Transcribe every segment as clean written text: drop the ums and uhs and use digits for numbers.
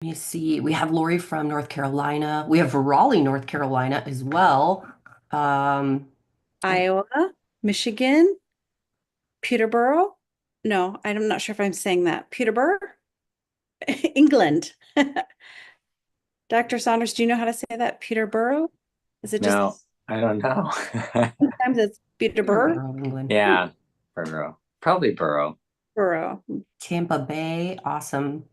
Let me see. We have Lori from North Carolina. We have Raleigh, North Carolina as well. Um, Iowa, Michigan, Peterborough. No, I'm not sure if I'm saying that. Peterborough, England. Dr. Saunders, do you know how to say that? Peterborough? Is it just No, I don't know. sometimes it's Peterborough? Peterborough, England. Yeah, Burrow. Probably Burrow. Borough. It Tampa Bay, awesome.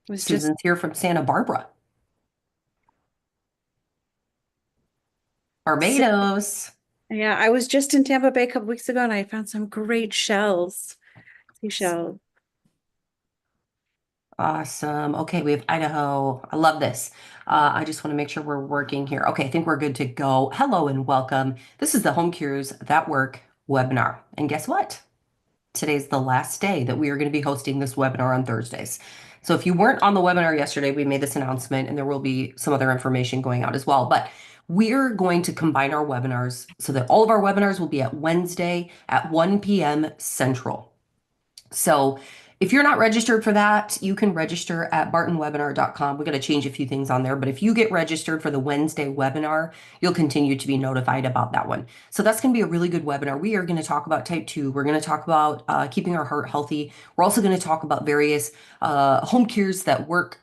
was just, Susan's here from Santa Barbara, Barbados. yeah, I was just in Tampa Bay a couple weeks ago and I found some great shells, seashells. Awesome. Okay, we have Idaho. I love this. I just want to make sure we're working here. Okay, I think we're good to go. Hello and welcome. This is the Home Cures That Work webinar. And guess what? Today's the last day that we are going to be hosting this webinar on Thursdays. So if you weren't on the webinar yesterday, we made this announcement and there will be some other information going out as well. But we're going to combine our webinars so that all of our webinars will be at Wednesday at 1 p.m. Central. So if you're not registered for that, you can register at bartonwebinar.com. We're going to change a few things on there, but if you get registered for the Wednesday webinar, you'll continue to be notified about that one. So that's going to be a really good webinar. We are going to talk about type 2. We're going to talk about keeping our heart healthy. We're also going to talk about various home cures that work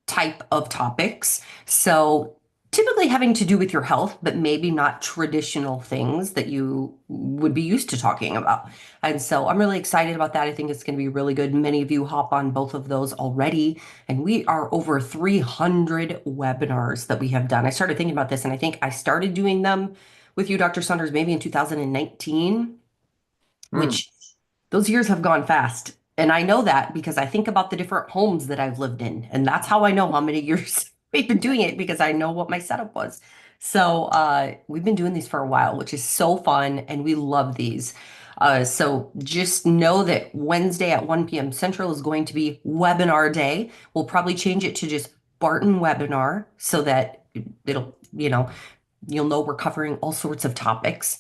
type of topics. So typically having to do with your health, but maybe not traditional things that you would be used to talking about. And so I'm really excited about that. I think it's going to be really good. Many of you hop on both of those already, and we are over 300 webinars that we have done. I started thinking about this, and I think I started doing them with you, Dr. Saunders, maybe in 2019, Hmm. which those years have gone fast. And I know that because I think about the different homes that I've lived in. And that's how I know how many years we've been doing it because I know what my setup was. So we've been doing these for a while, which is so fun. And we love these. So just know that Wednesday at 1 p.m. Central is going to be webinar day. We'll probably change it to just Barton webinar so that it'll, you'll know we're covering all sorts of topics.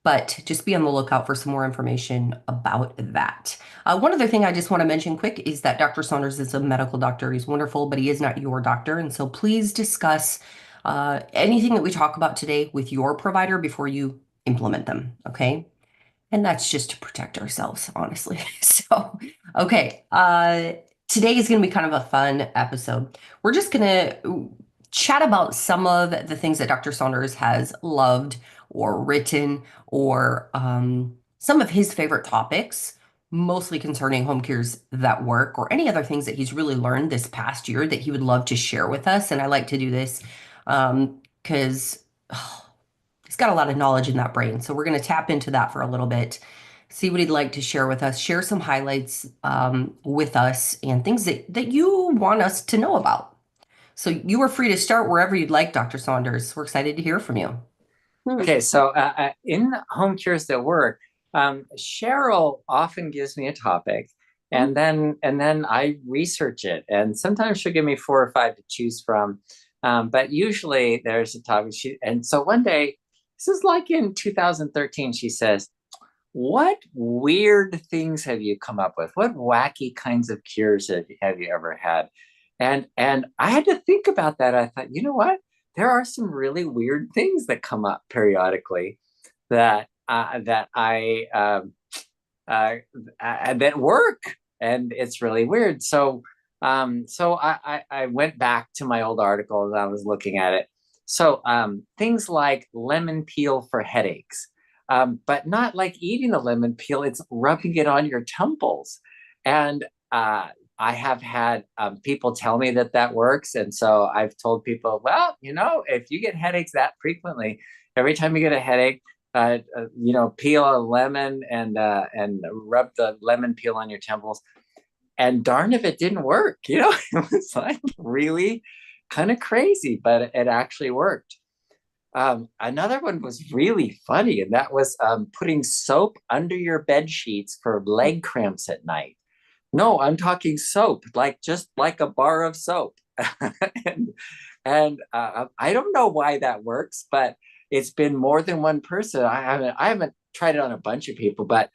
But just be on the lookout for some more information about that. One other thing I just want to mention quick is that Dr. Saunders is a medical doctor. He's wonderful, but he is not your doctor. And so please discuss anything that we talk about today with your provider before you implement them. Okay. And that's just to protect ourselves, honestly. So, okay. Today is going to be kind of a fun episode. We're just going to chat about some of the things that Dr. Saunders has loved or written or some of his favorite topics, mostly concerning home cures that work or any other things that he's really learned this past year that he would love to share with us. And I like to do this because he's got a lot of knowledge in that brain. So we're going to tap into that for a little bit, see what he'd like to share with us, share some highlights with us and things that you want us to know about. So you are free to start wherever you'd like, Dr. Saunders. We're excited to hear from you. Okay, so in Home Cures That Work, Cheryl often gives me a topic, Mhm. and then I research it, and sometimes she'll give me four or five to choose from, but usually there's a topic. And so one day, this is like in 2013, she says, "What weird things have you come up with? What wacky kinds of cures have you ever had?" And I had to think about that. I thought, you know what? There are some really weird things that come up periodically that that work, and it's really weird. So I went back to my old article and I was looking at it. So things like lemon peel for headaches, but not like eating the lemon peel, it's rubbing it on your temples. And I have had people tell me that that works. And so I've told people, well, if you get headaches that frequently, every time you get a headache, peel a lemon and rub the lemon peel on your temples. And darn if it didn't work. It was like really kind of crazy, but it actually worked. Another one was really funny, and that was putting soap under your bed sheets for leg cramps at night. No, I'm talking soap, like just like a bar of soap. and and I don't know why that works, but it's been more than one person. I haven't tried it on a bunch of people, but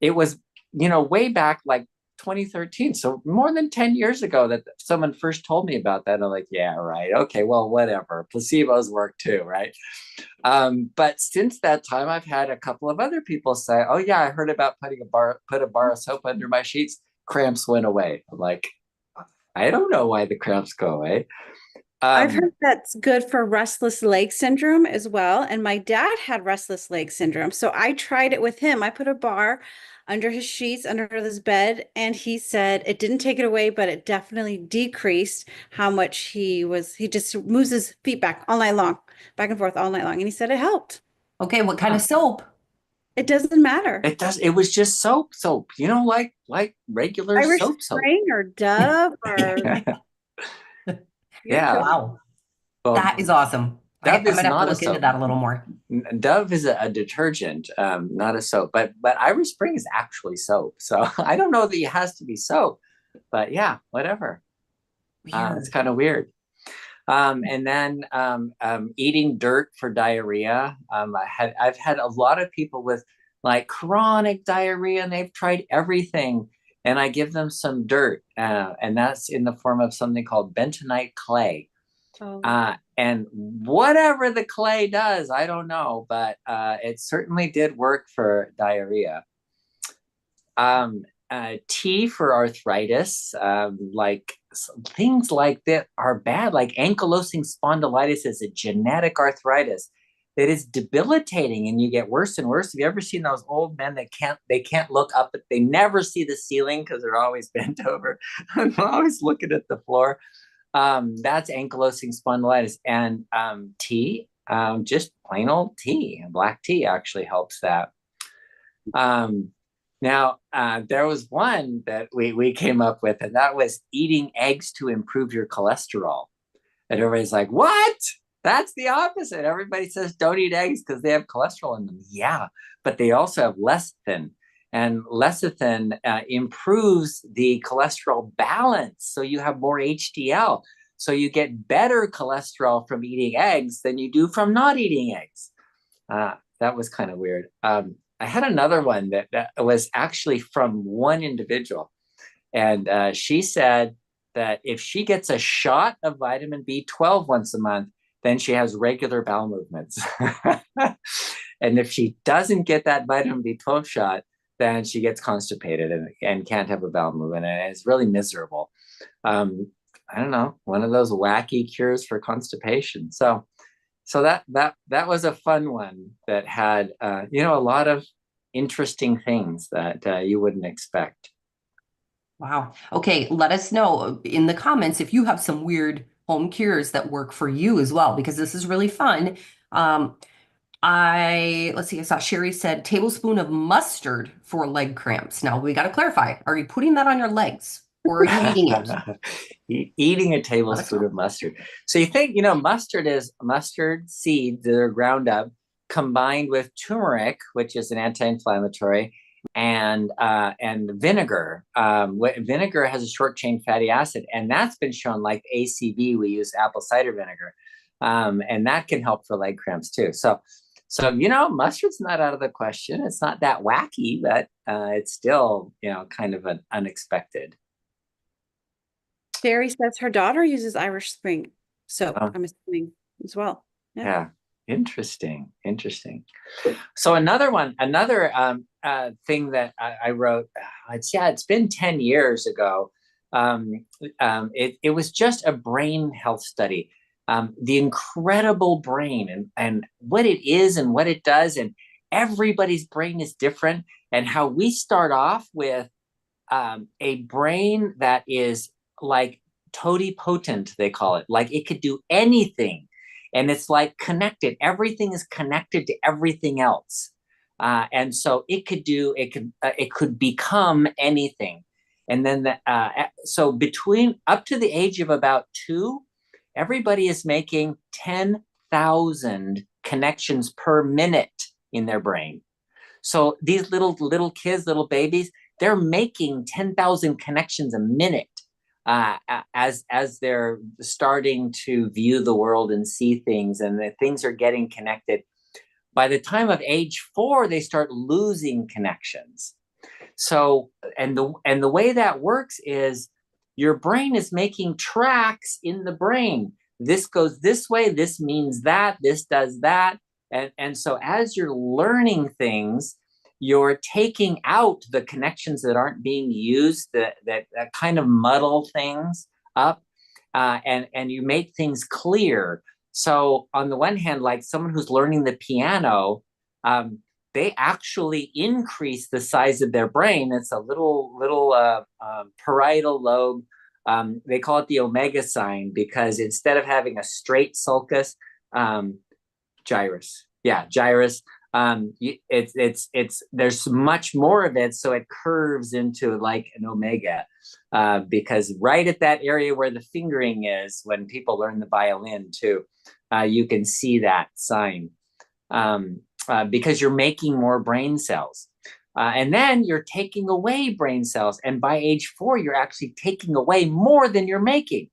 it was way back like 2013. So more than 10 years ago that someone first told me about that. I'm like, yeah, right. Okay, well, whatever. Placebos work too, right? But since that time, I've had a couple of other people say, oh yeah, I heard about put a bar of soap under my sheets. Cramps went away. I'm like, I don't know why the cramps go away. I've heard that's good for restless leg syndrome as well. And my dad had restless leg syndrome. So I tried it with him. I put a bar under his sheets, under his bed, and he said it didn't take it away, but it definitely decreased how much he just moves his feet back all night long, back and forth all night long. And he said it helped. Okay, what kind of soap? It doesn't matter. It does. It was just soap, like regular Irish soap. Spring or Dove or Yeah. Wow, Well, that is awesome. Dove I'm is gonna have to not a look into soap. that a little more. Dove is a detergent, not a soap. But Irish Spring is actually soap. So I don't know that it has to be soap, but yeah, whatever. Weird. It's kind of weird. And then eating dirt for diarrhea. I've had a lot of people with like chronic diarrhea, and they've tried everything. And I give them some dirt, and that's in the form of something called bentonite clay. Oh. And whatever the clay does, I don't know, but it certainly did work for diarrhea. Tea for arthritis, like things like that are bad, like ankylosing spondylitis is a genetic arthritis that is debilitating, and you get worse and worse. Have you ever seen those old men that can't look up, but they never see the ceiling because they're always bent over and always looking at the floor? That's ankylosing spondylitis. And tea, just plain old tea, black tea actually helps that. Now, there was one that we came up with, and that was eating eggs to improve your cholesterol. And everybody's like, what? That's the opposite. Everybody says don't eat eggs because they have cholesterol in them. Yeah, but they also have lecithin. And lecithin improves the cholesterol balance. So you have more HDL. So you get better cholesterol from eating eggs than you do from not eating eggs. That was kind of weird. I had another one that was actually from one individual. And she said that if she gets a shot of vitamin B12 once a month, then she has regular bowel movements. And if she doesn't get that vitamin B12 shot, then she gets constipated and can't have a bowel movement. And it's really miserable. I don't know, one of those wacky cures for constipation. So that was a fun one that had, a lot of interesting things that you wouldn't expect. Wow. Okay, let us know in the comments if you have some weird home cures that work for you as well, because this is really fun. Let's see, I saw Sherry said tablespoon of mustard for leg cramps. Now we got to clarify. Are you putting that on your legs or are you eating it? Eating a tablespoon of mustard. So you think, mustard is mustard seeds that are ground up combined with turmeric, which is an anti-inflammatory, and vinegar. Vinegar has a short chain fatty acid, and that's been shown, like ACV, we use apple cider vinegar, and that can help for leg cramps too. So mustard's not out of the question. It's not that wacky, but it's still, kind of an unexpected. Sherry says her daughter uses Irish Spring soap, I'm assuming as well. Yeah. Interesting. So another thing that I wrote, it's been 10 years ago. It was just a brain health study. The incredible brain and what it is and what it does, and everybody's brain is different, and how we start off with a brain that is like totipotent, they call it, like it could do anything. And it's like connected. Everything is connected to everything else. And so it could become anything. And then, so between up to the age of about 2, everybody is making 10,000 connections per minute in their brain. So these little kids, little babies, they're making 10,000 connections a minute. As they're starting to view the world and see things, and the things are getting connected. By the time of age 4, they start losing connections. So, and the way that works is your brain is making tracks in the brain. This goes this way, this means that, this does that. And so as you're learning things, you're taking out the connections that aren't being used, that kind of muddle things up, and you make things clear. So on the one hand, like someone who's learning the piano, they actually increase the size of their brain. It's a little parietal lobe. They call it the omega sign because instead of having a straight sulcus, gyrus, yeah, gyrus. It's there's much more of it, so it curves into like an omega, because right at that area where the fingering is, when people learn the violin too, you can see that sign. Because you're making more brain cells. And then you're taking away brain cells. And by age 4, you're actually taking away more than you're making.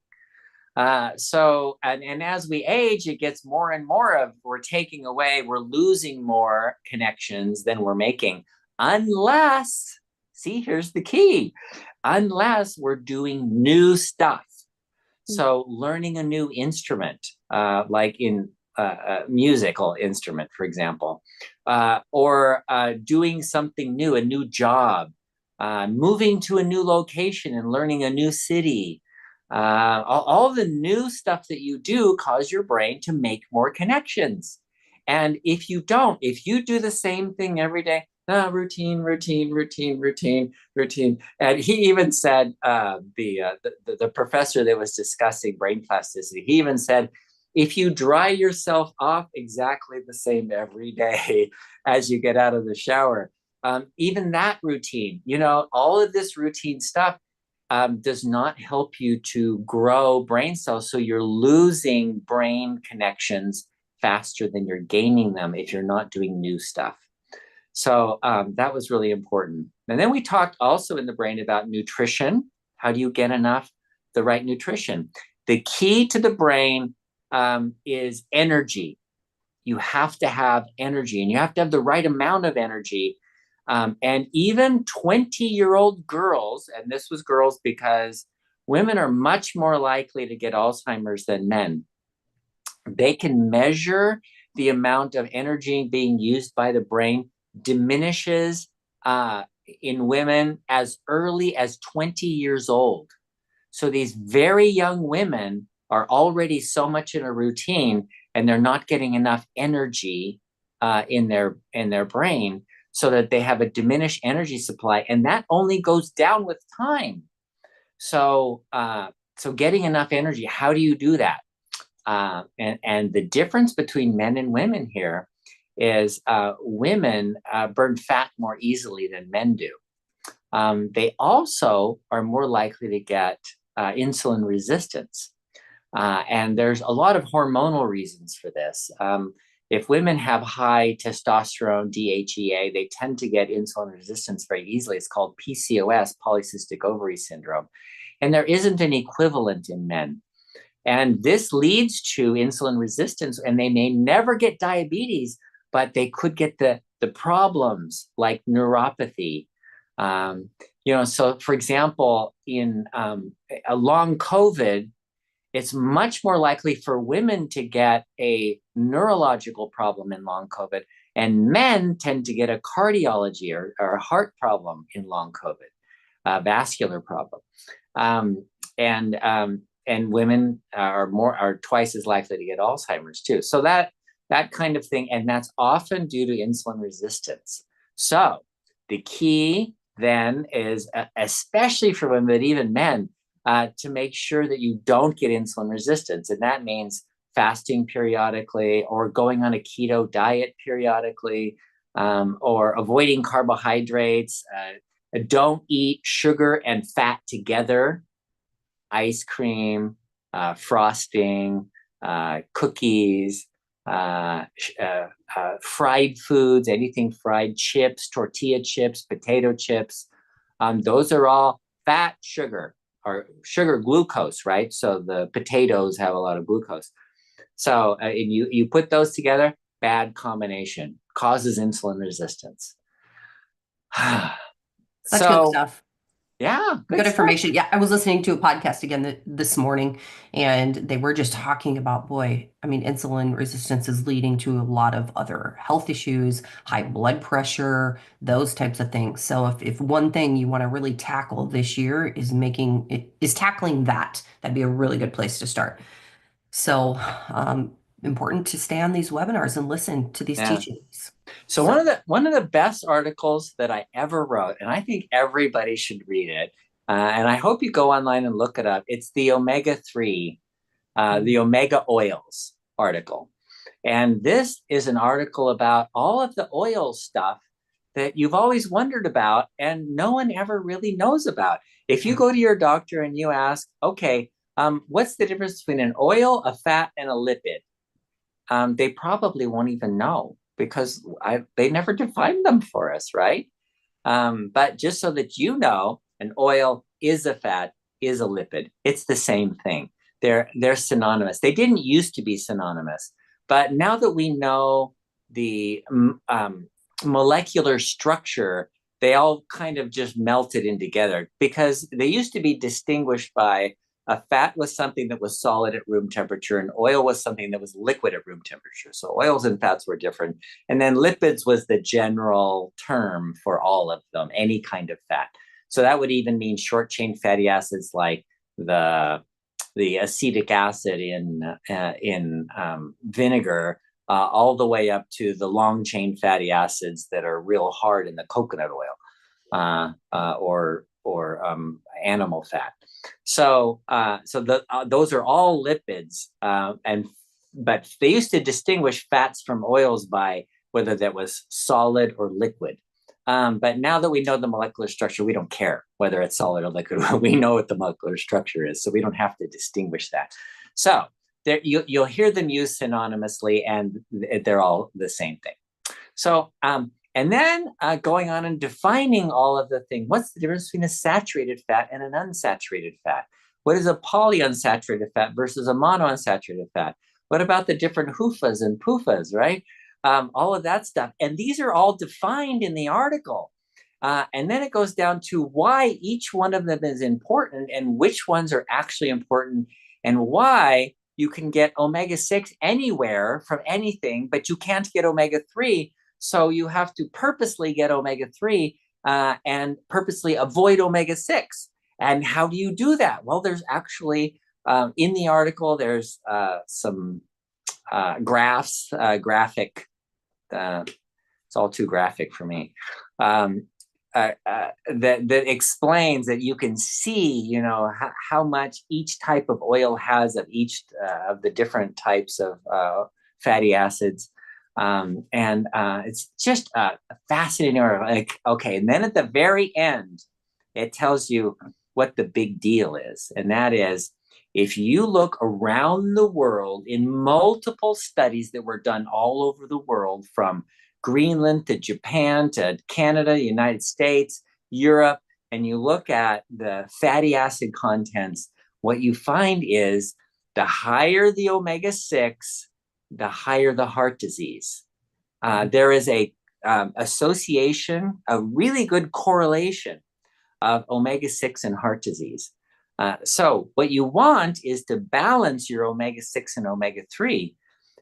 And as we age, it gets more and more of we're taking away, we're losing more connections than we're making. Unless, see, here's the key, unless we're doing new stuff. So learning a new instrument, like in a musical instrument, for example, or doing something new, a new job, moving to a new location and learning a new city. All the new stuff that you do cause your brain to make more connections. And if you don't, if you do the same thing every day, routine, routine, routine, routine, routine. And he even said, the professor that was discussing brain plasticity, he even said, if you dry yourself off exactly the same every day as you get out of the shower, even that routine, all of this routine stuff does not help you to grow brain cells. So you're losing brain connections faster than you're gaining them if you're not doing new stuff. So that was really important. And then we talked also in the brain about nutrition. How do you get the right nutrition? The key to the brain is energy. You have to have energy, and you have to have the right amount of energy. And even 20-year-old girls, and this was girls because women are much more likely to get Alzheimer's than men. They can measure the amount of energy being used by the brain diminishes in women as early as 20 years old. So these very young women are already so much in a routine, and they're not getting enough energy in their brain, so that they have a diminished energy supply, and that only goes down with time. So getting enough energy, how do you do that? And the difference between men and women here is women burn fat more easily than men do. They also are more likely to get insulin resistance. And there's a lot of hormonal reasons for this. If women have high testosterone, DHEA, they tend to get insulin resistance very easily. It's called PCOS, polycystic ovary syndrome. And there isn't an equivalent in men. And this leads to insulin resistance, and they may never get diabetes, but they could get the problems like neuropathy. So for example, in a long COVID, it's much more likely for women to get a neurological problem in long COVID, and men tend to get a cardiology or a heart problem in long COVID, a vascular problem. And women are twice as likely to get Alzheimer's too. So that kind of thing, and that's often due to insulin resistance. So the key then is, especially for women, but even men, to make sure that you don't get insulin resistance. And that means fasting periodically, or going on a keto diet periodically, or avoiding carbohydrates. Don't eat sugar and fat together. Ice cream, frosting, cookies, fried foods, anything fried, chips, tortilla chips, potato chips. Those are all fat, sugar, or sugar glucose, right? So the potatoes have a lot of glucose. So and you put those together, bad combination, causes insulin resistance. Such good So stuff. yeah, Good good stuff. information. Yeah, I was listening to a podcast again this morning, and they were just talking about, boy, I mean, insulin resistance is leading to a lot of other health issues, high blood pressure, those types of things. So if one thing you want to really tackle this year is tackling that, that'd be a really good place to start. So, important to stay on these webinars and listen to these Yeah. teachings. So So, one of the best articles that I ever wrote, and I think everybody should read it, and I hope you go online and look it up. It's the omega-3, the omega oils article. And this is an article about all of the oil stuff that you've always wondered about and no one ever really knows about. If you go to your doctor and you ask, okay, what's the difference between an oil, a fat, and a lipid? They probably won't even know because they never defined them for us, right? But just so that you know, an oil is a fat, is a lipid. It's the same thing. They're synonymous. They didn't used to be synonymous, but now that we know the molecular structure, they all kind of just melted in together because they used to be distinguished by a fat was something that was solid at room temperature and oil was something that was liquid at room temperature. So oils and fats were different. And then lipids was the general term for all of them, any kind of fat. So that would even mean short chain fatty acids like the acetic acid in vinegar, all the way up to the long chain fatty acids that are real hard in the coconut oil or animal fat. So those are all lipids, but they used to distinguish fats from oils by whether that was solid or liquid. But now that we know the molecular structure, we don't care whether it's solid or liquid. We know what the molecular structure is, so we don't have to distinguish that. So you'll hear them used synonymously, and they're all the same thing. So, and then going on and defining all of the things. What's the difference between a saturated fat and an unsaturated fat? What is a polyunsaturated fat versus a monounsaturated fat? What about the different HUFAs and PUFAs, right? All of that stuff. And these are all defined in the article. And then it goes down to why each one of them is important and which ones are actually important and why you can get omega-6 anywhere from anything, but you can't get omega-3. So you have to purposely get omega-3 and purposely avoid omega-6. And how do you do that? Well, there's actually, in the article, there's some graphs, graphic, it's all too graphic for me, that explains that you can see, you know, how much each type of oil has of each of the different types of fatty acids. And it's just a fascinating article. Like, okay, and then at the very end, it tells you what the big deal is. And that is, if you look around the world in multiple studies that were done all over the world, from Greenland to Japan to Canada, United States, Europe, and you look at the fatty acid contents, what you find is the higher the omega-6, the higher the heart disease. There is a association, a really good correlation of omega-6 and heart disease. So what you want is to balance your omega-6 and omega-3.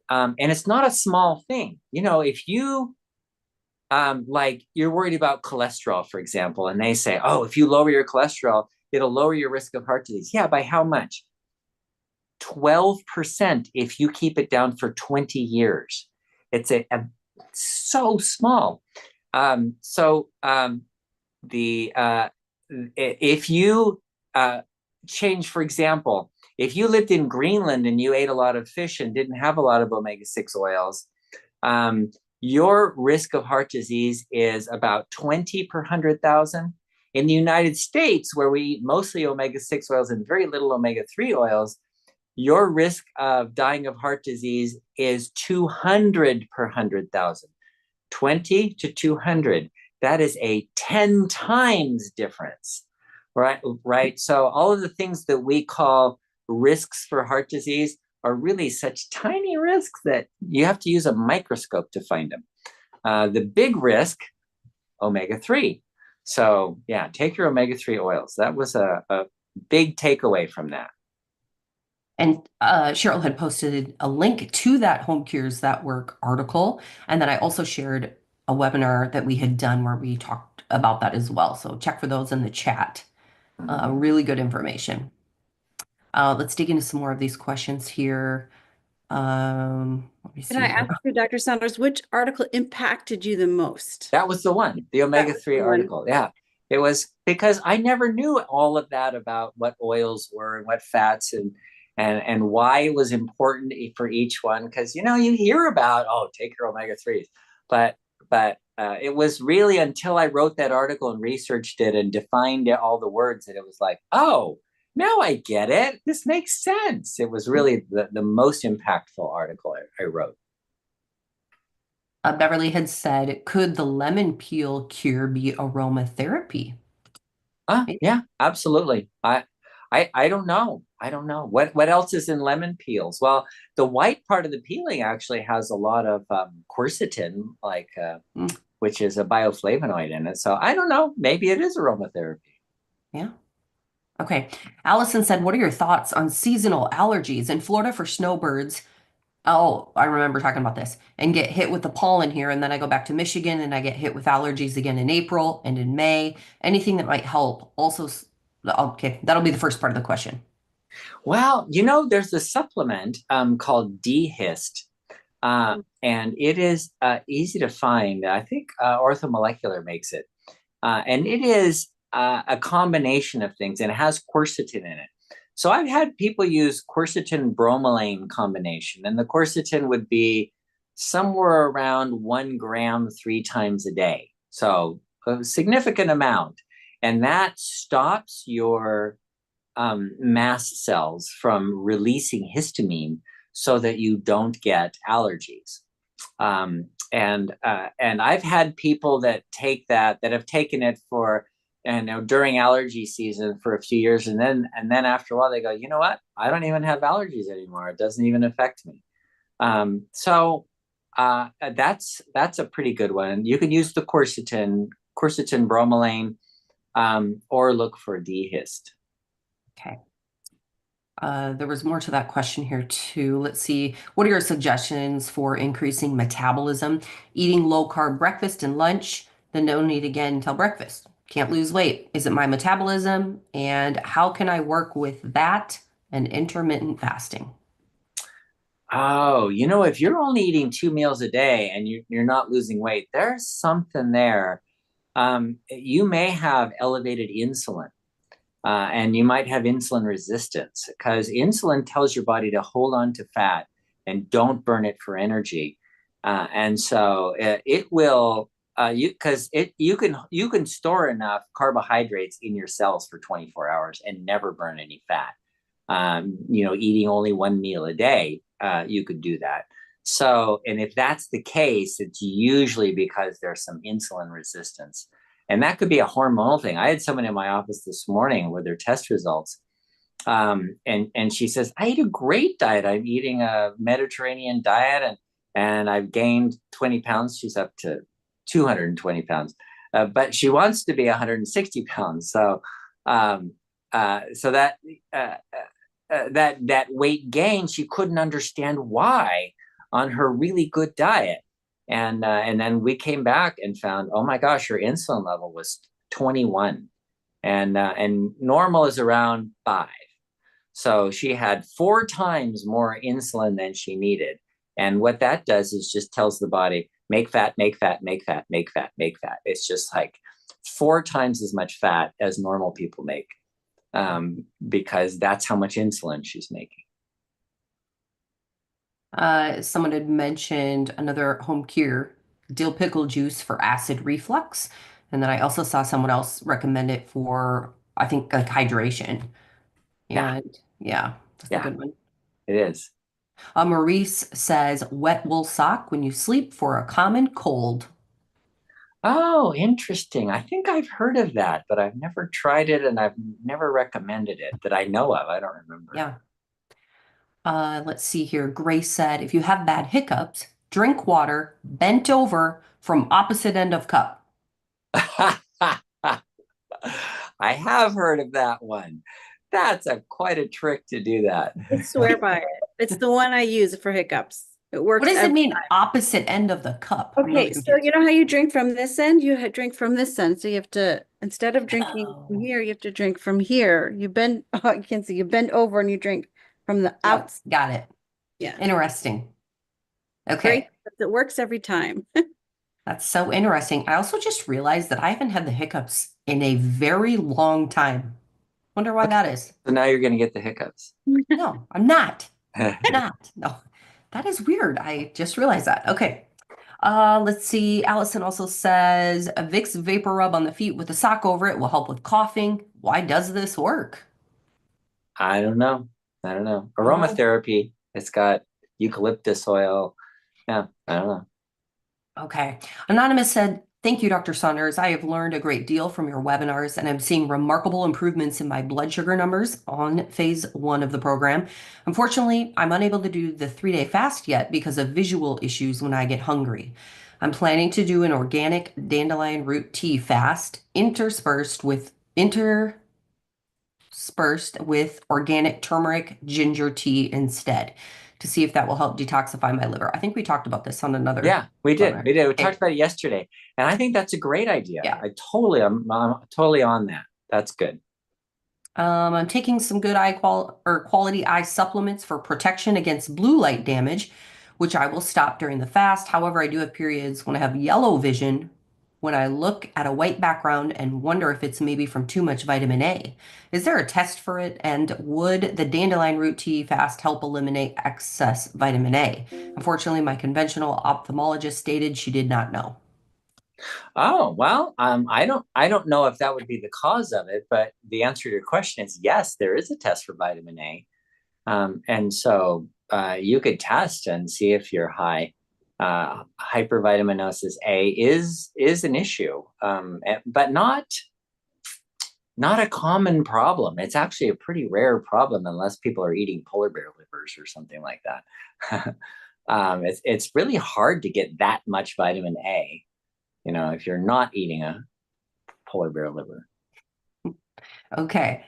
And it's not a small thing. You know, if you, like you're worried about cholesterol, for example, and they say, oh, if you lower your cholesterol, it'll lower your risk of heart disease. Yeah, by how much? 12% if you keep it down for 20 years. It's so small. If you change, for example, if you lived in Greenland and you ate a lot of fish and didn't have a lot of omega-6 oils, your risk of heart disease is about 20 per 100,000. In the United States, where we eat mostly omega-6 oils and very little omega-3 oils, your risk of dying of heart disease is 200 per 100,000. 20 to 200. That is a 10 times difference, right? So all of the things that we call risks for heart disease are really such tiny risks that you have to use a microscope to find them. The big risk, omega-3. So yeah, take your omega-3 oils. That was a big takeaway from that. And Cheryl had posted a link to that Home Cures That Work article. And then I also shared a webinar that we had done where we talked about that as well. So check for those in the chat. Really good information. Let's dig into some more of these questions here. Let me Can see I here. ask you, Dr. Saunders, which article impacted you the most? That was the one, the That was omega-3 the one. article. Yeah. It was because I never knew all of that about what oils were and what fats and why it was important for each one. Because you hear about, oh, take your omega-3s, but it was really until I wrote that article and researched it and defined all the words that it was like, oh, now I get it. This makes sense. It was really the most impactful article I wrote. Beverly had said, could the lemon peel cure be aromatherapy? Yeah, absolutely. I don't know. I don't know. What else is in lemon peels? Well, the white part of the peeling actually has a lot of quercetin, which is a bioflavonoid in it. So I don't know. Maybe it is aromatherapy. Yeah. Okay. Allison said, what are your thoughts on seasonal allergies in Florida for snowbirds? Oh, I remember talking about this and get hit with the pollen here. And then I go back to Michigan and I get hit with allergies again in April and in May. Anything that might help. Also, okay, that'll be the first part of the question. Well, there's a supplement called D-Hist, and it is easy to find. I think Orthomolecular makes it, and it is a combination of things, and it has quercetin in it. So I've had people use quercetin bromelain combination, and the quercetin would be somewhere around 1 gram 3 times a day. So a significant amount. And that stops your mast cells from releasing histamine so that you don't get allergies. And I've had people that take that have taken it for during allergy season for a few years, and then after a while they go, you know what? I don't even have allergies anymore. It doesn't even affect me. So that's a pretty good one. You can use the quercetin bromelain, or look for D-Hist. Okay. There was more to that question here too. Let's see. What are your suggestions for increasing metabolism? Eating low carb breakfast and lunch, then don't eat again until breakfast. Can't lose weight. Is it my metabolism? And how can I work with that and intermittent fasting? Oh, if you're only eating 2 meals a day and you're not losing weight, there's something there. You may have elevated insulin. And you might have insulin resistance because insulin tells your body to hold on to fat and don't burn it for energy. And so it will, you can store enough carbohydrates in your cells for 24 hours and never burn any fat. Eating only 1 meal a day, you could do that. So, and if that's the case, it's usually because there's some insulin resistance. And that could be a hormonal thing. I had someone in my office this morning with their test results. And she says, I eat a great diet. I'm eating a Mediterranean diet and I've gained 20 pounds. She's up to 220 pounds. But she wants to be 160 pounds. So that weight gain, she couldn't understand why on her really good diet. And then we came back and found, oh my gosh, her insulin level was 21, and normal is around 5. So she had 4 times more insulin than she needed. And what that does is just tells the body, make fat, make fat, make fat, make fat, make fat. It's just like 4 times as much fat as normal people make, because that's how much insulin she's making. Someone had mentioned another home cure, dill pickle juice for acid reflux. And then I also saw someone else recommend it for, I think, like hydration. Yeah. And yeah, that's a Yeah, good one. it is. Maurice says wet wool sock when you sleep for a common cold. Oh, interesting. I think I've heard of that, but I've never tried it and I've never recommended it that I know of. I don't remember. Yeah. Let's see here. Grace said, if you have bad hiccups, drink water bent over from opposite end of cup. I have heard of that one. That's quite a trick to do that. I swear by it. It's the one I use for hiccups. It What works does it every mean, opposite end of the cup? I'm really Okay, so confused. you know how you drink from this end? Drink from this end. So you have to, instead of drinking from Oh, here, you have to drink from here. You bend, oh, you can see, you bend over and you drink from the yep, outside. got it. Yeah, Interesting. great. Okay, It works every time. that's so interesting. I also just realized that I haven't had the hiccups in a very long time. Wonder why that is. So now you're going to get the hiccups. No, I'm not. Not. No, that is weird. I just realized that. Okay. Let's see. Allison also says a Vicks vapor rub on the feet with a sock over it will help with coughing. Why does this work? I don't know. I don't know. I don't know. Aromatherapy. It's got eucalyptus oil. Yeah, I don't know. Okay. Anonymous said, thank you, Dr. Saunders. I have learned a great deal from your webinars, and I'm seeing remarkable improvements in my blood sugar numbers on phase 1 of the program. Unfortunately, I'm unable to do the 3-day fast yet because of visual issues when I get hungry. I'm planning to do an organic dandelion root tea fast interspersed with organic turmeric ginger tea instead to see if that will help detoxify my liver. I think we talked about this on another Yeah, we did. webinar. We did. We Okay. talked about it yesterday, and I think that's a great idea. Yeah. I'm totally on that. That's good. I'm taking some good quality eye supplements for protection against blue light damage, which I will stop during the fast. However, I do have periods when I have yellow vision when I look at a white background and wonder if it's maybe from too much vitamin A. Is there a test for it? And would the dandelion root tea fast help eliminate excess vitamin A? Unfortunately, my conventional ophthalmologist stated she did not know. Oh, well, I don't know if that would be the cause of it, but the answer to your question is yes, there is a test for vitamin A. And so you could test and see if your hypervitaminosis A is an issue, but not a common problem. It's actually a pretty rare problem unless people are eating polar bear livers or something like that. It's really hard to get that much vitamin A, if you're not eating a polar bear liver. Okay.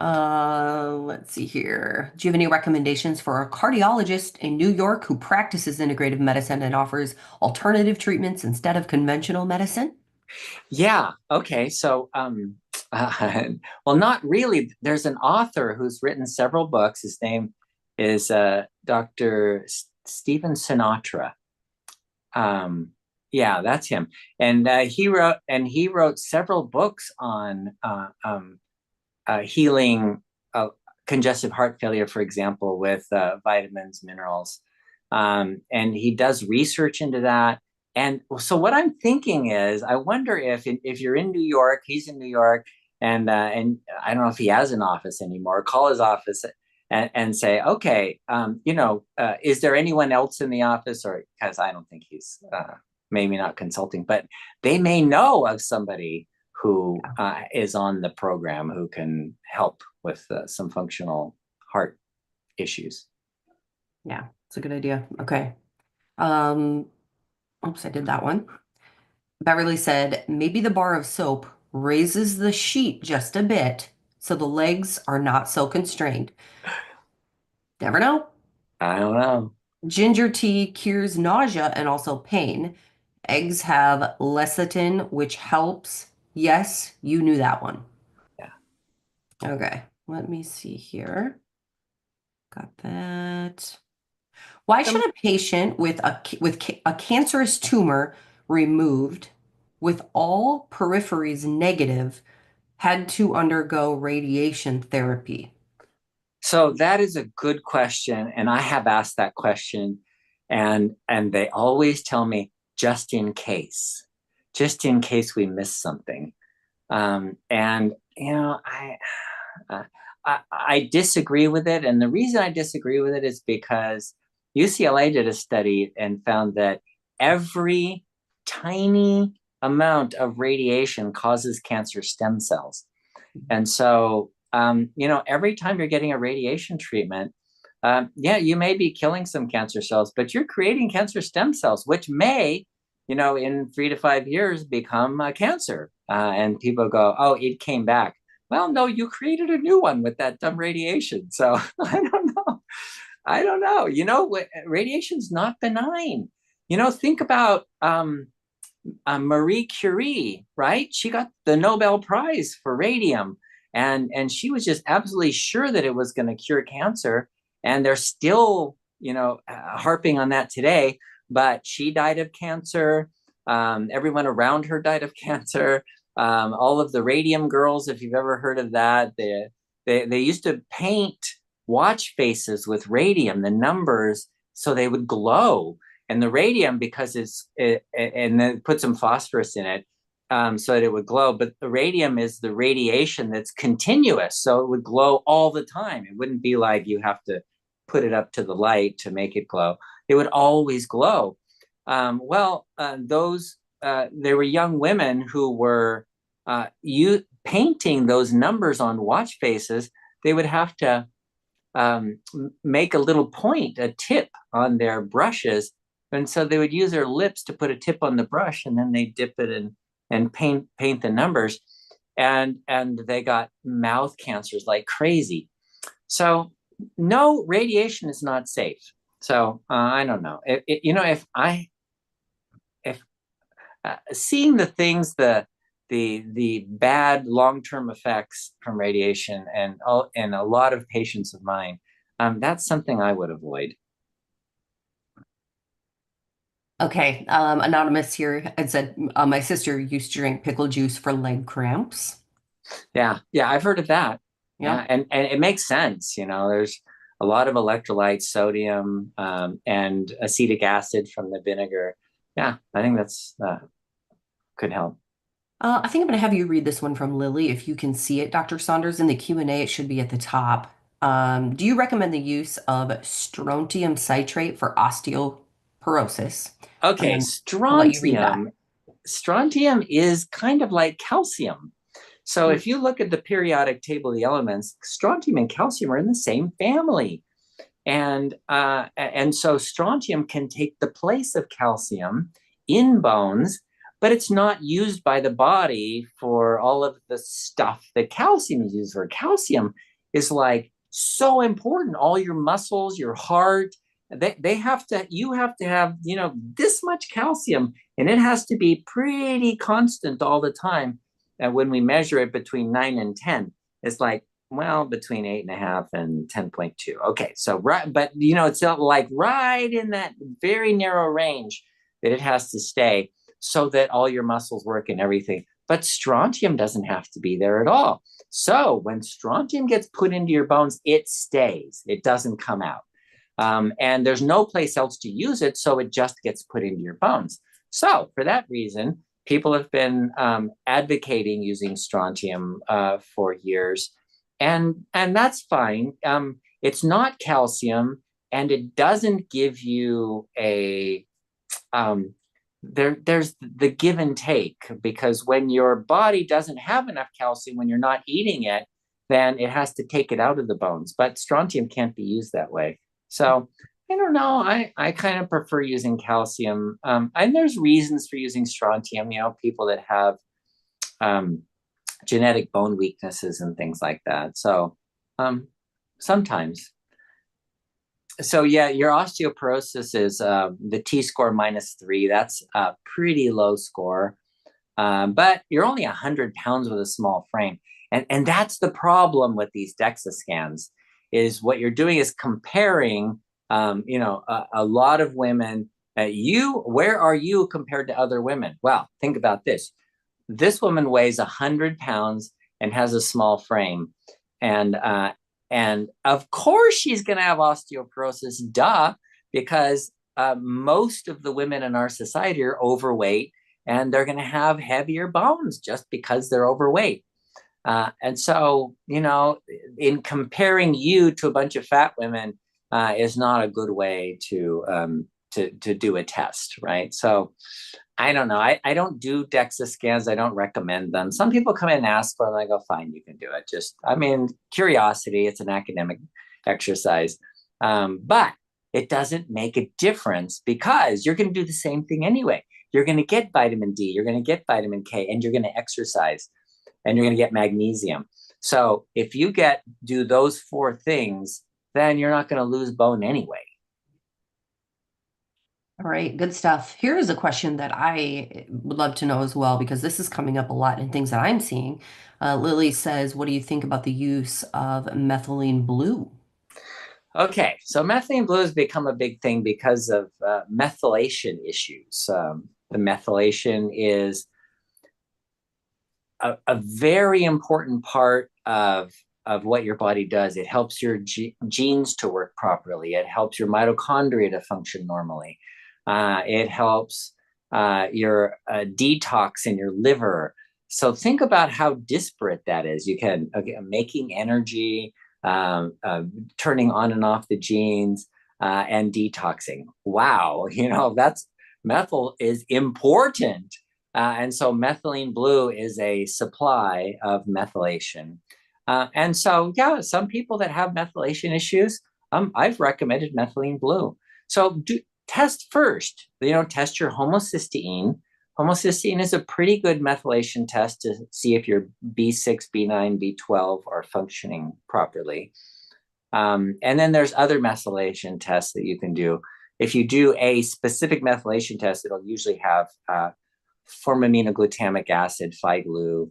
Let's see here. Do you have any recommendations for a cardiologist in New York who practices integrative medicine and offers alternative treatments instead of conventional medicine? Yeah. Okay. So, well, not really. There's an author who's written several books. His name is Dr. Stephen Sinatra. Yeah, that's him. And he wrote several books on healing congestive heart failure, for example, with vitamins, minerals. And he does research into that. And so what I'm thinking is, I wonder if you're in New York, he's in New York, and I don't know if he has an office anymore. Call his office and say, okay, is there anyone else in the office? Or because I don't think he's maybe not consulting, but they may know of somebody who is on the program who can help with some functional heart issues. Yeah, it's a good idea. Okay. Oops, I did that one. Beverly said, maybe the bar of soap raises the sheet just a bit so the legs are not so constrained. Never know. I don't know. Ginger tea cures nausea and also pain. Eggs have lecithin, which helps. Yes, you knew that one. Yeah. Okay, let me see here. Got that. Why should a patient with a cancerous tumor removed with all peripheries negative had to undergo radiation therapy? So that is a good question, and I have asked that question, and they always tell me just in case we miss something. And I disagree with it, and the reason I disagree with it is because UCLA did a study and found that every tiny amount of radiation causes cancer stem cells. And so, every time you're getting a radiation treatment, you may be killing some cancer cells, but you're creating cancer stem cells, which may, in 3 to 5 years become a cancer. And people go, oh, it came back. Well, no, you created a new one with that dumb radiation. So I don't know. I don't know. Radiation's not benign. Think about Marie Curie, right? She got the Nobel Prize for radium, and she was just absolutely sure that it was going to cure cancer. And they're still, harping on that today. But she died of cancer. Everyone around her died of cancer. All of the radium girls, if you've ever heard of that, they used to paint watch faces with radium, the numbers, so they would glow. And the radium, because and then put some phosphorus in it, so that it would glow. But the radium is the radiation that's continuous, so it would glow all the time. It wouldn't be like you have to put it up to the light to make it glow. It would always glow. There were young women who were painting those numbers on watch faces. They would have to make a little point, a tip on their brushes. And so they would use their lips to put a tip on the brush, and then they dip it and paint the numbers. And they got mouth cancers like crazy. So no, radiation is not safe. So I don't know. If seeing the things, the bad long-term effects from radiation, and a lot of patients of mine, that's something I would avoid. Okay, anonymous here. It said my sister used to drink pickle juice for leg cramps. Yeah, I've heard of that. Yeah. And it makes sense. There's a lot of electrolytes, sodium, and acetic acid from the vinegar. Yeah, I think that's could help. I think I'm going to have you read this one from Lily. If you can see it, Dr. Saunders, in the Q&A, it should be at the top. Do you recommend the use of strontium citrate for osteoporosis? Okay, I'll let you read that. Strontium is kind of like calcium. So if you look at the periodic table of the elements, strontium and calcium are in the same family. And so strontium can take the place of calcium in bones, but it's not used by the body for all of the stuff that calcium is used for. Calcium is like so important. All your muscles, your heart, you have to have, this much calcium, and it has to be pretty constant all the time. And when we measure it between 9 and 10, it's like, well, between 8.5 and 10.2. Okay, so right, but it's like right in that very narrow range that it has to stay, so that all your muscles work and everything. But strontium doesn't have to be there at all. So when strontium gets put into your bones, it stays. It doesn't come out. And there's no place else to use it, so it just gets put into your bones. So for that reason, people have been advocating using strontium for years, and that's fine. It's not calcium, and it doesn't give you a there's the give and take, because when your body doesn't have enough calcium, when you're not eating it, then it has to take it out of the bones. But strontium can't be used that way. So I don't know. I kind of prefer using calcium. And there's reasons for using strontium, people that have genetic bone weaknesses and things like that. So sometimes. So yeah, your osteoporosis is the T-score -3. That's a pretty low score. But you're only 100 pounds with a small frame. And that's the problem with these DEXA scans, is what you're doing is comparing, a lot of women. Where are you compared to other women? Well, think about this. This woman weighs 100 pounds and has a small frame. And of course she's going to have osteoporosis, duh, because most of the women in our society are overweight, and they're going to have heavier bones just because they're overweight. And so, in comparing you to a bunch of fat women is not a good way to do a test, right? So I don't know. I don't do DEXA scans. I don't recommend them. Some people come in and ask for them. I go, fine, you can do it. Curiosity, it's an academic exercise. But it doesn't make a difference, because you're going to do the same thing anyway. you're going to get vitamin D, you're going to get vitamin K, and you're going to exercise, and you're going to get magnesium. So if you do those 4 things, then you're not going to lose bone anyway. All right, good stuff. Here is a question that I would love to know as well, because this is coming up a lot in things that I'm seeing. Lily says, what do you think about the use of methylene blue? Okay, so methylene blue has become a big thing because of methylation issues. The methylation is a very important part of what your body does. It helps your genes to work properly. It helps your mitochondria to function normally. It helps your detox in your liver. So think about how disparate that is. You can making energy, turning on and off the genes, and detoxing. Wow, that's methyl is important. And so methylene blue is a supply of methylation. And so, yeah, some people that have methylation issues, I've recommended methylene blue. So test first, test your homocysteine. Homocysteine is a pretty good methylation test to see if your B6, B9, B12 are functioning properly. And then there's other methylation tests that you can do. If you do a specific methylation test, it'll usually have formoaminoglutamic acid, Phi-Glu,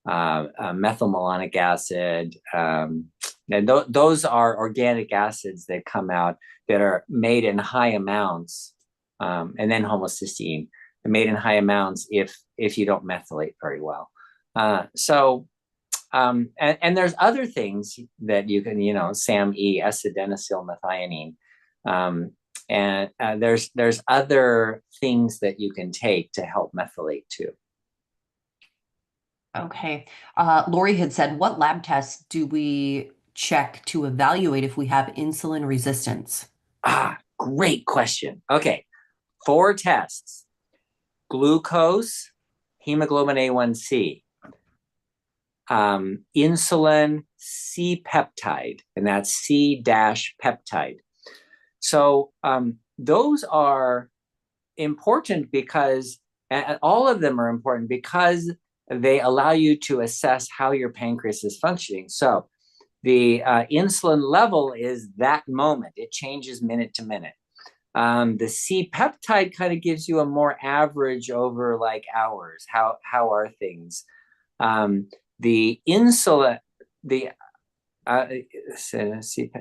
methylmalonic acid. And those are organic acids that come out that are made in high amounts, and then homocysteine, made in high amounts if you don't methylate very well. And there's other things that you can, SAMe, S-adenosyl methionine. And there's other things that you can take to help methylate too. Okay. Lori had said, what lab tests do we check to evaluate if we have insulin resistance? Great question. Okay. 4 tests: glucose, hemoglobin A1C, insulin, C-peptide, and that's C-peptide. So those are important because all of them are important because they allow you to assess how your pancreas is functioning. So the insulin level is that moment. It changes minute to minute. The C-peptide kind of gives you a more average over like hours. How are things? The insulin,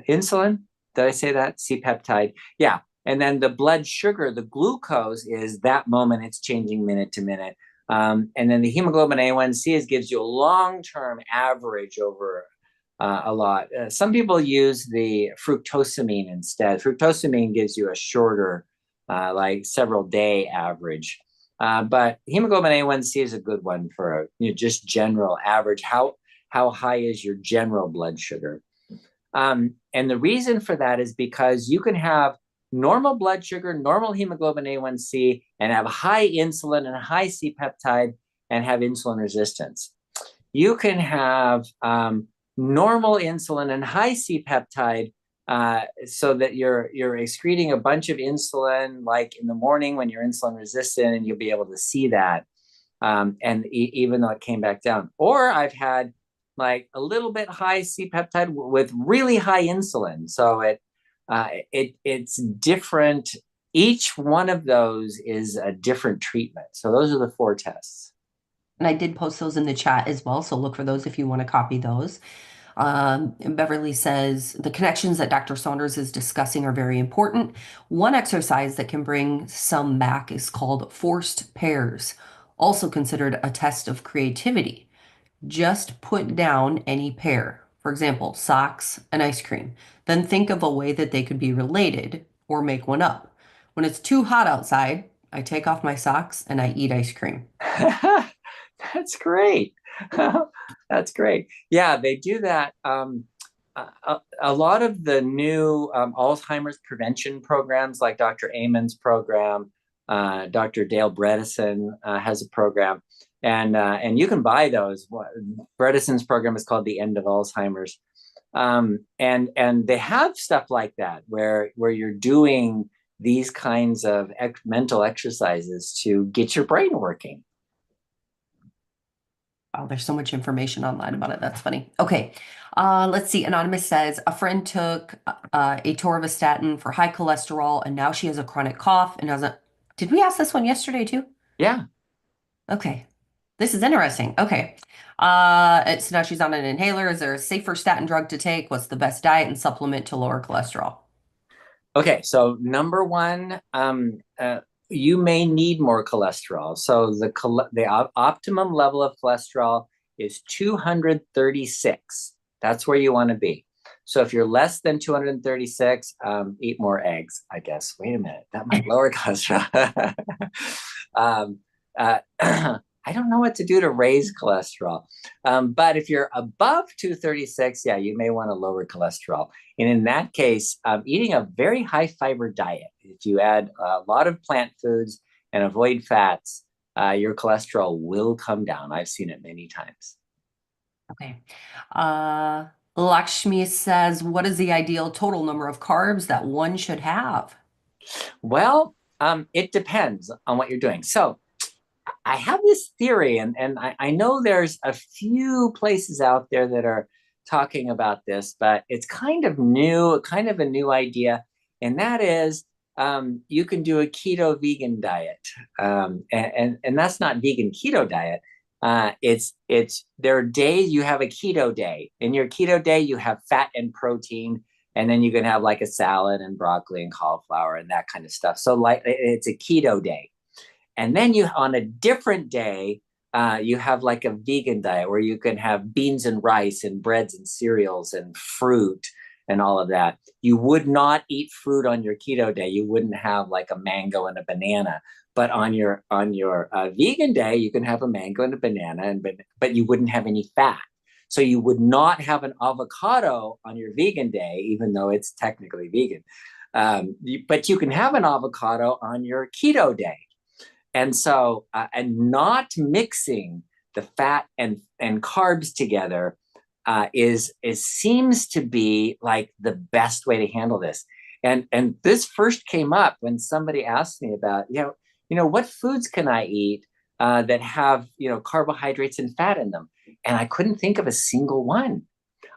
insulin, did I say that? C-peptide. Yeah. And then the blood sugar, the glucose, is that moment it's changing minute to minute. And then the hemoglobin A1C gives you a long-term average over a lot. Some people use the fructosamine instead. Fructosamine gives you a shorter, like several day average. But hemoglobin A1C is a good one for just general average. How high is your general blood sugar? And the reason for that is because you can have normal blood sugar, normal hemoglobin A1C, and have high insulin and high C-peptide and have insulin resistance. You can have normal insulin and high C-peptide, so that you're excreting a bunch of insulin like in the morning when you're insulin resistant, and you'll be able to see that, and even though it came back down. Or I've had like a little bit high C-peptide with really high insulin, so it's different. Each one of those is a different treatment. So those are the 4 tests. And I did post those in the chat as well, so look for those if you want to copy those. Beverly says, the connections that Dr. Saunders is discussing are very important. One exercise that can bring some back is called forced pairs, also considered a test of creativity. Just put down any pair, for example, socks and ice cream. Then think of a way that they could be related or make one up. When it's too hot outside, I take off my socks and I eat ice cream. That's great. That's great. Yeah, they do that. A lot of the new Alzheimer's prevention programs, like Dr. Amen's program, Dr. Dale Bredesen has a program, and you can buy those. Bredesen's program is called The End of Alzheimer's, and they have stuff like that where you're doing these kinds of mental exercises to get your brain working. Oh, there's so much information online about it. That's funny. Okay. Let's see. Anonymous says a friend took atorvastatin for high cholesterol and now she has a chronic cough and doesn't. Did we ask this one yesterday too? Yeah. Okay. This is interesting. Okay. So now she's on an inhaler. Is there a safer statin drug to take? What's the best diet and supplement to lower cholesterol? Okay, so number one, you may need more cholesterol. So the optimum level of cholesterol is 236. That's where you want to be. So if you're less than 236, eat more eggs, I guess. Wait a minute, that might lower cholesterol. um, I don't know what to do to raise cholesterol. But if you're above 236, yeah, you may want to lower cholesterol. And in that case, eating a very high fiber diet, if you add a lot of plant foods and avoid fats, your cholesterol will come down. I've seen it many times. Okay. Lakshmi says, what is the ideal total number of carbs that one should have? Well, it depends on what you're doing. So I have this theory, and I know there's a few places out there that are talking about this, but it's kind of new, kind of a new idea, and that is you can do a keto vegan diet, and that's not vegan keto diet. It's there are days you have a keto day. In your keto day, you have fat and protein, and then you can have like a salad and broccoli and cauliflower and that kind of stuff. So like it's a keto day. And then you, on a different day, you have like a vegan diet where you can have beans and rice and breads and cereals and fruit and all of that. You would not eat fruit on your keto day. You wouldn't have like a mango and a banana. But on your vegan day, you can have a mango and a banana, but you wouldn't have any fat. So you would not have an avocado on your vegan day, even though it's technically vegan. But you can have an avocado on your keto day. And so, and not mixing the fat and carbs together is seems to be like the best way to handle this. And this first came up when somebody asked me about, what foods can I eat that have carbohydrates and fat in them? And I couldn't think of a single one.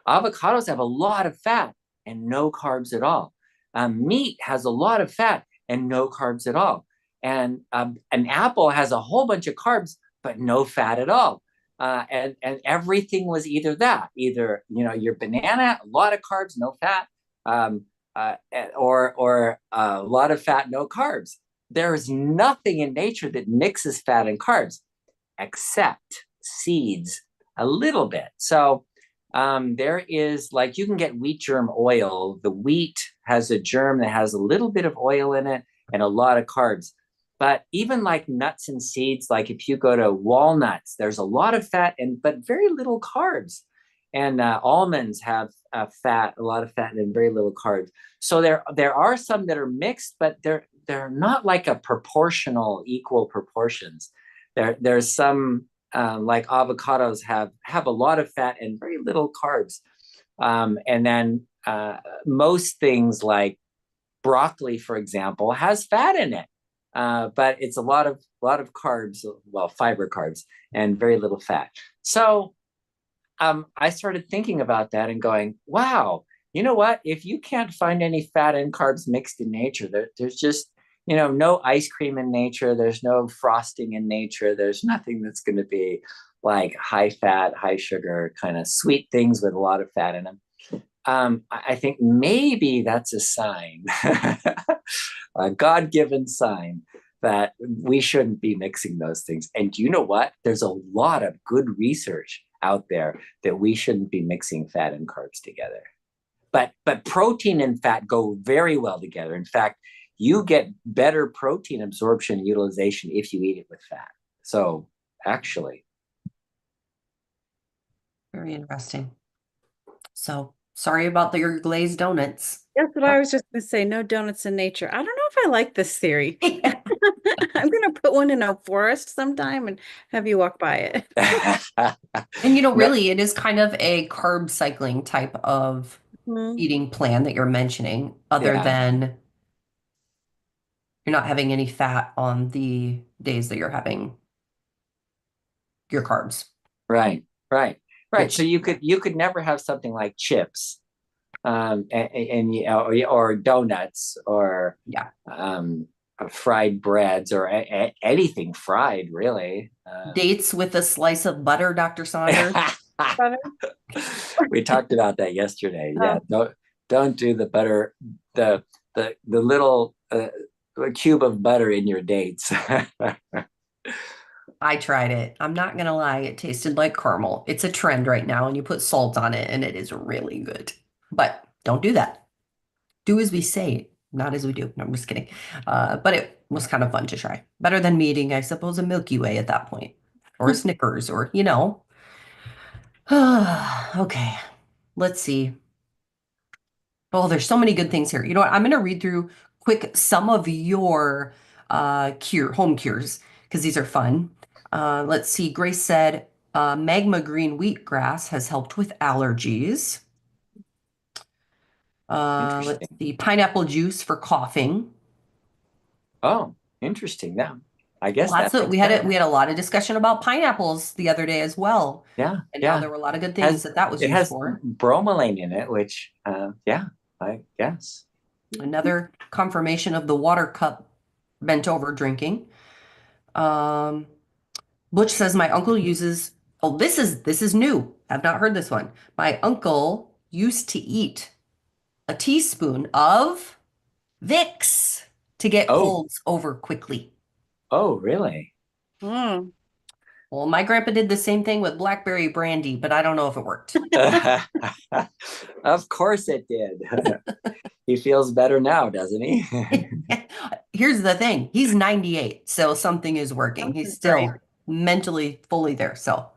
Avocados have a lot of fat and no carbs at all. Meat has a lot of fat and no carbs at all. And an apple has a whole bunch of carbs, but no fat at all. And everything was either your banana, a lot of carbs, no fat, or a lot of fat, no carbs. There is nothing in nature that mixes fat and carbs, except seeds a little bit. So there is, like, you can get wheat germ oil. The wheat has a germ that has a little bit of oil in it and a lot of carbs. But even like nuts and seeds, like if you go to walnuts, there's a lot of fat but very little carbs. And almonds have a lot of fat and very little carbs. So there are some that are mixed, but they're not like a proportional, equal proportions. There's some like avocados have a lot of fat and very little carbs. And then most things like broccoli, for example, has fat in it. But it's a lot of carbs, well, fiber carbs, and very little fat. So I started thinking about that and going, wow, you know what? If you can't find any fat and carbs mixed in nature, there's just no ice cream in nature. There's no frosting in nature. There's nothing that's going to be like high fat, high sugar, kind of sweet things with a lot of fat in them. I think maybe that's a sign, a God-given sign that we shouldn't be mixing those things. And you know what? There's a lot of good research out there that we shouldn't be mixing fat and carbs together. But protein and fat go very well together. In fact, you get better protein absorption and utilization if you eat it with fat. So actually. Very interesting. So sorry about your glazed donuts. That's what I was just going to say. No donuts in nature. I don't know if I like this theory. I'm going to put one in a forest sometime and have you walk by it. And really, it is kind of a carb cycling type of Mhm. eating plan that you're mentioning, other Yeah. than You're not having any fat on the days that you're having your carbs, Right, right, right. So which you could never have something like chips, and you know, or donuts, or yeah, um, fried breads, or anything fried, really. dates with a slice of butter, Dr. Saunders. Butter. We talked about that yesterday. Yeah, Oh, don't do the butter, the the little cube of butter in your dates. I tried it. I'm not gonna lie, it tasted like caramel. It's a trend right now, and you put salt on it, and it is really good. But don't do that. Do as we say, not as we do. No, I'm just kidding. But it was kind of fun to try. Better than me eating, I suppose, a Milky Way at that point, or a Snickers, or you know. Okay, let's see. Oh, there's so many good things here. You know what? I'm going to read through quick some of your home cures because these are fun. Let's see. Grace said magma green wheatgrass has helped with allergies. Let's Interesting. see. Pineapple juice for coughing. Oh, interesting. Now, I guess that Lots of makes sense. we had a lot of discussion about pineapples the other day as well, Yeah, and how yeah. there were a lot of good things Has that that was it used has for. bromelain in it, which yeah, I guess. Another confirmation of the water cup bent over drinking. Um, Butch says my uncle uses, oh, this is new. I've not heard this one. My uncle used to eat a teaspoon of Vicks to get Oh, colds over quickly. oh, really? mm. Well, my grandpa did the same thing with blackberry brandy, but I don't know if it worked. Of course it did. He feels better now, doesn't he? Here's the thing. He's 98, so something is working. He's Something's right. still mentally fully there. So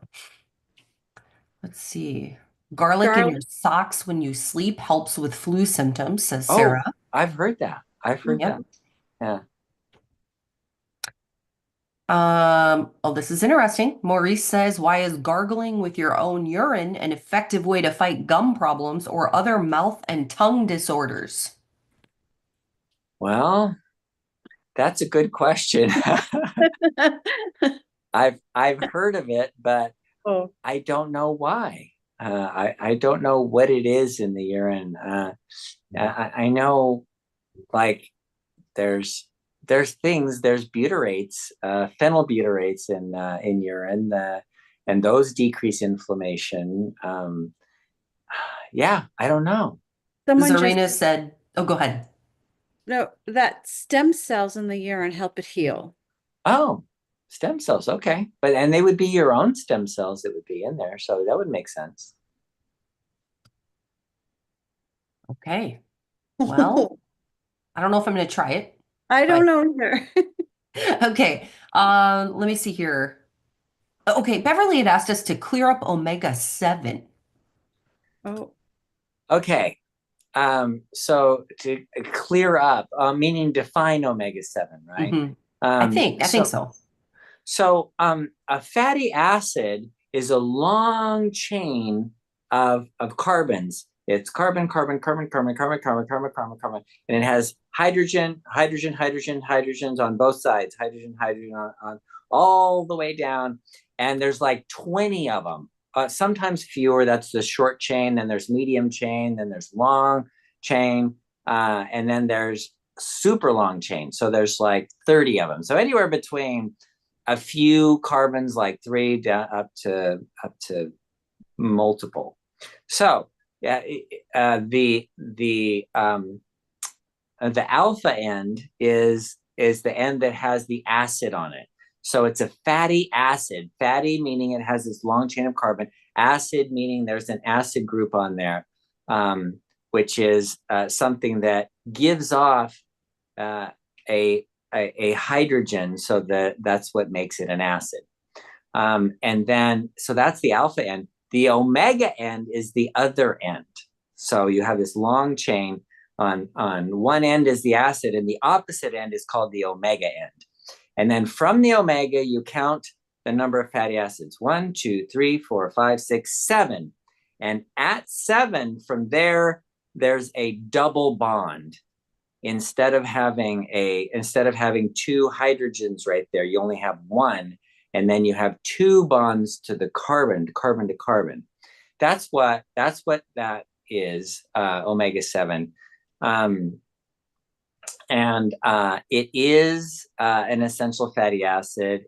let's see. Garlic in Garlic. your socks when you sleep helps with flu symptoms, says Oh, Sarah. I've heard that. I've heard Yep. that. Yeah. Oh, this is interesting. Maurice says, why is gargling with your own urine an effective way to fight gum problems or other mouth and tongue disorders? Well, that's a good question. I've heard of it, but Oh, I don't know why. I don't know what it is in the urine. I know, like, there's there's butyrates, phenylbutyrates in urine, and those decrease inflammation. Yeah, I don't know. someone just, Zarina said, oh, go ahead. no, that stem cells in the urine help it heal. Oh, stem cells. Okay, but and they would be your own stem cells that would be in there, so that would make sense. Okay. Well, I don't know if I'm going to try it, I don't but know either. okay. Let me see here. Okay, Beverly had asked us to clear up omega-7. Oh, Okay. So to clear up, meaning define omega-7, right? Hmm. I think So so. a fatty acid is a long chain of carbons. It's carbon, carbon, carbon, carbon, carbon, carbon, carbon, carbon, carbon, and it has hydrogen, hydrogen, hydrogen, hydrogens on both sides, hydrogen, hydrogen on all the way down, and there's like 20 of them. Sometimes fewer. That's the short chain. Then there's medium chain. Then there's long chain, and then there's super long chain. So there's like 30 of them. So anywhere between a few carbons, like three, down up to multiple. So yeah, the alpha end is the end that has the acid on it. So it's a fatty acid. Fatty meaning it has this long chain of carbon. Acid meaning there's an acid group on there, which is something that gives off uh, a hydrogen, so that's what makes it an acid. And then, so that's the alpha end. The omega end is the other end. So you have this long chain. On one end is the acid, and the opposite end is called the omega end. And then from the omega, you count the number of fatty acids: 1, 2, 3, 4, 5, 6, 7. And at 7, from there, there's a double bond. instead of having two hydrogens right there, you only have one, and then you have two bonds to the carbon to carbon. That's what that is, omega-7. And it is an essential fatty acid.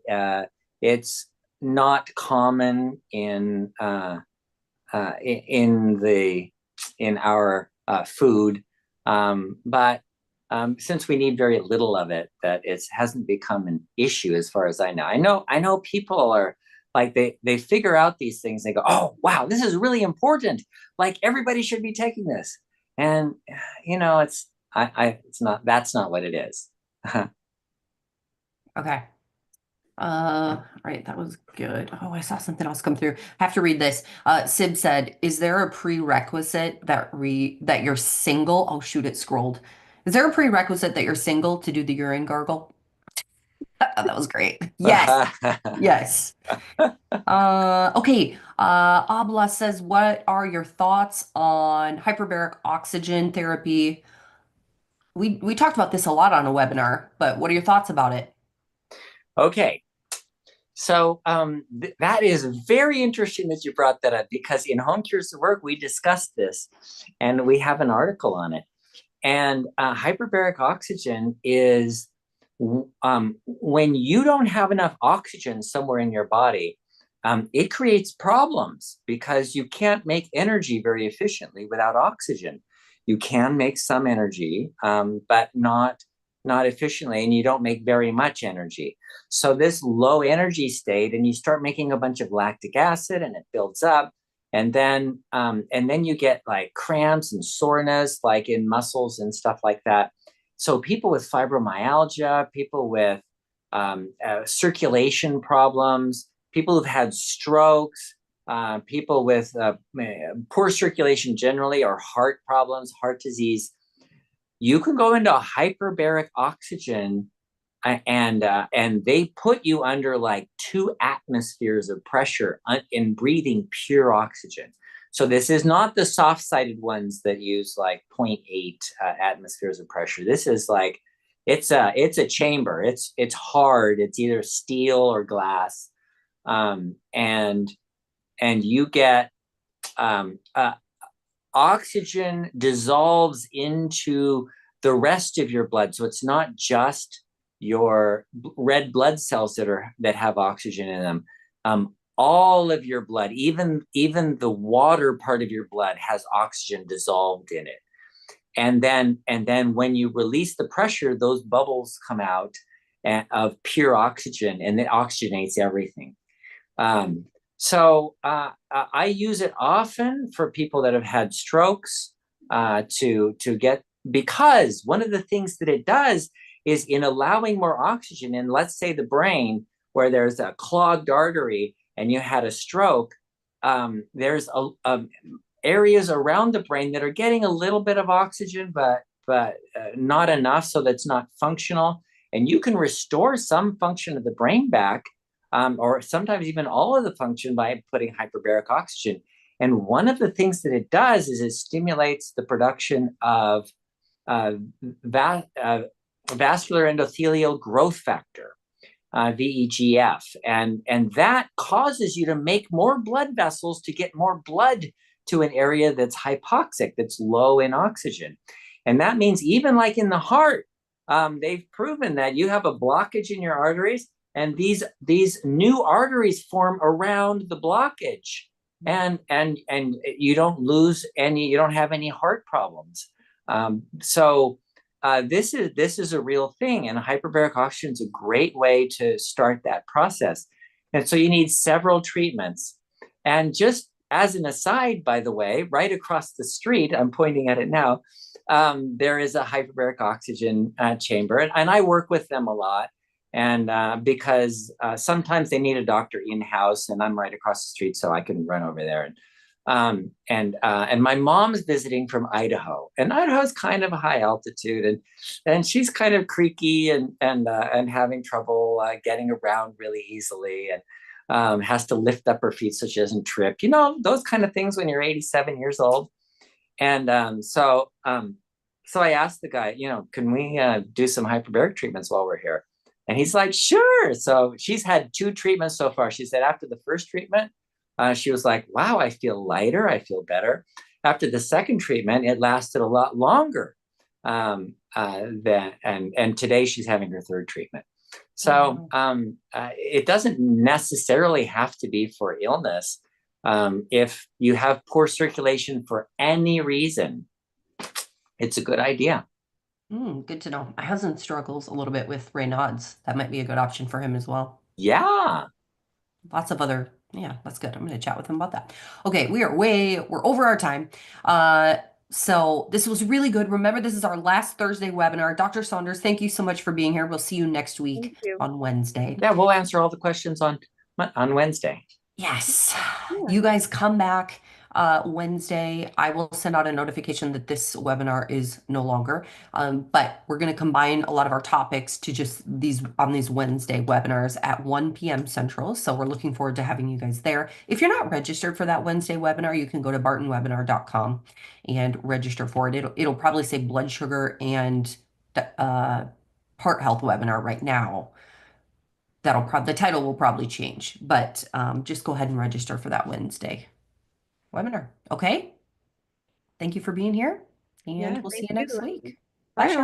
It's not common in our food, but since we need very little of it, that it hasn't become an issue as far as I know. I know people are like they figure out these things. They go, oh wow, this is really important. Like everybody should be taking this, and it's not. That's not what it is. Okay. Right, that was good. Oh, I saw something else come through. I have to read this. Sib said, "Is there a prerequisite that you're single?" Oh shoot, it scrolled. Is there a prerequisite that you're single to do the urine gargle? Oh, that was great. Yes, yes. Okay. Abla says, "What are your thoughts on hyperbaric oxygen therapy?" We talked about this a lot on a webinar, but what are your thoughts about it? Okay. So that is very interesting that you brought that up, because in Home Cures to Work, we discussed this and we have an article on it. And hyperbaric oxygen is when you don't have enough oxygen somewhere in your body, it creates problems because you can't make energy very efficiently without oxygen. You can make some energy, but not efficiently, and you don't make very much energy. So this low energy state, and you start making a bunch of lactic acid, and it builds up, and then you get like cramps and soreness, like in muscles and stuff like that. So people with fibromyalgia, people with circulation problems, people who've had strokes, people with poor circulation generally, or heart problems, heart disease, you can go into hyperbaric oxygen, and they put you under like 2 atmospheres of pressure in breathing pure oxygen. So this is not the soft-sided ones that use like 0.8 atmospheres of pressure. This is like it's a chamber. It's hard. It's either steel or glass, and you get oxygen dissolves into the rest of your blood. So it's not just your red blood cells that have oxygen in them. All of your blood, even the water part of your blood, has oxygen dissolved in it. And then when you release the pressure, those bubbles come out of pure oxygen, and it oxygenates everything. So I use it often for people that have had strokes, to get, because one of the things that it does is, in allowing more oxygen in, let's say the brain, where there's a clogged artery and you had a stroke, there's areas around the brain that are getting a little bit of oxygen, but not enough, so that's not functional. And you can restore some function of the brain back, or sometimes even all of the function, by putting hyperbaric oxygen. And one of the things that it does is it stimulates the production of vascular endothelial growth factor, VEGF, and that causes you to make more blood vessels to get more blood to an area that's hypoxic, that's low in oxygen. And that means, even like in the heart, they've proven that you have a blockage in your arteries, and these new arteries form around the blockage, and you don't have any heart problems. So this is a real thing, and hyperbaric oxygen is a great way to start that process. And so you need several treatments. And just as an aside, by the way, right across the street, I'm pointing at it now, there is a hyperbaric oxygen chamber, and I work with them a lot. And because sometimes they need a doctor in-house, and I'm right across the street, so I can run over there. And my mom's visiting from Idaho, and Idaho's kind of a high altitude, and she's kind of creaky and having trouble getting around really easily, and has to lift up her feet so she doesn't trip. Those kind of things when you're 87 years old. And so So I asked the guy, can we do some hyperbaric treatments while we're here? And he's like, sure. So she's had 2 treatments so far. She said after the first treatment, she was like, wow, I feel lighter. I feel better. After the second treatment, it lasted a lot longer. And today she's having her 3rd treatment. So it doesn't necessarily have to be for illness. If you have poor circulation for any reason, it's a good idea. Good to know. My husband struggles a little bit with Raynaud's. That might be a good option for him as well. Yeah. Lots of other, yeah, that's good. I'm going to chat with him about that. Okay, we're over our time. So this was really good. Remember, this is our last Thursday webinar. Dr. Saunders, thank you so much for being here. We'll see you next week Thank you. on Wednesday. Yeah, we'll answer all the questions on Wednesday. Yes. Yeah. You guys come back Wednesday. I will send out a notification that this webinar is no longer. But we're going to combine a lot of our topics to just these Wednesday webinars at 1 p.m. Central. So we're looking forward to having you guys there. If you're not registered for that Wednesday webinar, you can go to bartonwebinar.com and register for it. It'll probably say blood sugar and heart health webinar right now. The title will probably change, but just go ahead and register for that Wednesday webinar. Okay? Thank you for being here, and Yeah, we'll see thank you next you. week. Bye. Bye, Sharon.